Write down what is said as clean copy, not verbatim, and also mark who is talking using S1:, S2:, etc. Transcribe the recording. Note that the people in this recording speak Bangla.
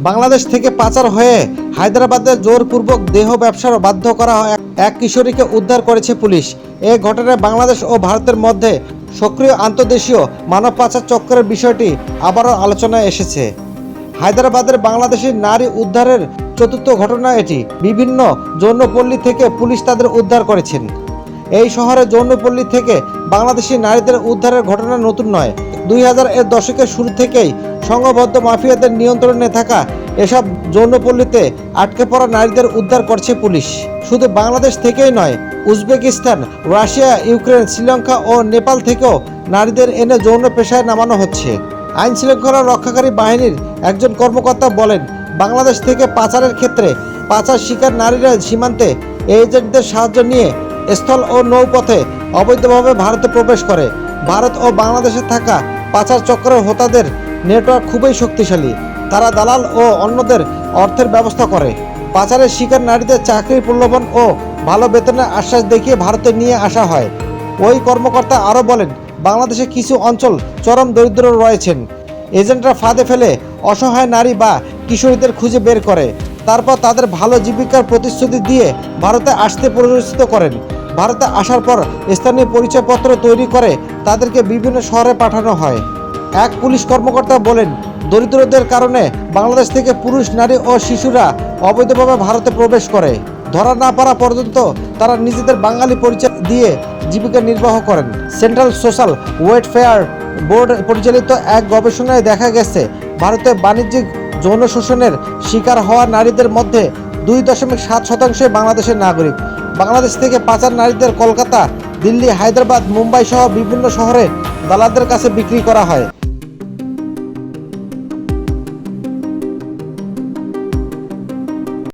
S1: বাংলাদেশ থেকে পাচার হয়ে হায়দ্রাবাদে জোরপূর্বক দেহ ব্যবসার বাধ্য করা এক কিশোরীকে উদ্ধার করেছে পুলিশ। এই ঘটনায় বাংলাদেশ ও ভারতের মধ্যে সক্রিয় আন্তর্দেশীয় মানব পাচার চক্রের বিষয়টি আবারও আলোচনায় এসেছে। হায়দ্রাবাদের বাংলাদেশি নারী উদ্ধারের চতুর্থ ঘটনা এটি। বিভিন্ন যৌনপল্লী থেকে পুলিশ তাদের উদ্ধার করেছেন। এই শহরে যৌনপল্লী থেকে বাংলাদেশি নারীদের উদ্ধারের ঘটনা নতুন নয়। 2000-এর দশকের শুরু থেকেই সংঘবদ্ধ মাফিয়াদের নিয়ন্ত্রণে থাকা এসব যৌনপল্লীতে আটকে পড়া নারীদের উদ্ধার করছে পুলিশ। শুধু বাংলাদেশ থেকেই নয়, উজবেকিস্তান, রাশিয়া, ইউক্রেন, শ্রীলঙ্কা ও নেপাল থেকেও নারীদের এনে যৌন পেশায় নামানো হচ্ছে। আইন শৃঙ্খলা রক্ষাকারী বাহিনীর একজন কর্মকর্তা বলেন, বাংলাদেশ থেকে পাচারের ক্ষেত্রে পাচার শিকার নারীরা সীমান্তে এজেন্টদের সাহায্য নিয়ে স্থল ও নৌপথে অবৈধভাবে ভারতে প্রবেশ করে। ভারত ও বাংলাদেশে থাকা পাচার চক্রের হোতাদের নেটওয়ার্ক খুবই শক্তিশালী। তারা দালাল ও অন্যদের অর্থের ব্যবস্থা করে পাচারের শিকার নারীদের চাকরির প্রলোভন ও ভালো বেতনের আশ্বাস দেখিয়ে ভারতে নিয়ে আসা হয়। ওই কর্মকর্তা আরও বলেন, বাংলাদেশে কিছু অঞ্চল চরম দরিদ্র রয়েছেন। এজেন্টরা ফাঁদে ফেলে অসহায় নারী বা কিশোরীদের খুঁজে বের করে, তারপর তাদের ভালো জীবিকার প্রতিশ্রুতি দিয়ে ভারতে আসতে প্ররোচিত করেন। ভারতে আসার পর স্থানীয় পরিচয়পত্র তৈরি করে তাদেরকে বিভিন্ন শহরে পাঠানো হয়। এক পুলিশ কর্মকর্তা বলেন, দরিদ্রদের কারণে বাংলাদেশ থেকে পুরুষ, নারী ও শিশুরা অবৈধভাবে ভারতে প্রবেশ করে। ধরা না পড়া পর্যন্ত তারা নিজেদের বাঙালি পরিচয় দিয়ে জীবিকা নির্বাহ করেন। সেন্ট্রাল সোশ্যাল ওয়েলফেয়ার বোর্ড পরিচালিত এক গবেষণায় দেখা গেছে, ভারতে বাণিজ্যিক যৌন শোষণের শিকার হওয়া নারীদের মধ্যে 2.7% বাংলাদেশের নাগরিক। বাংলাদেশ থেকে পাচার নারীদের কলকাতা, দিল্লি, হায়দ্রাবাদ, মুম্বাই সহ বিভিন্ন শহরে দালালদের কাছে বিক্রি করা হয়।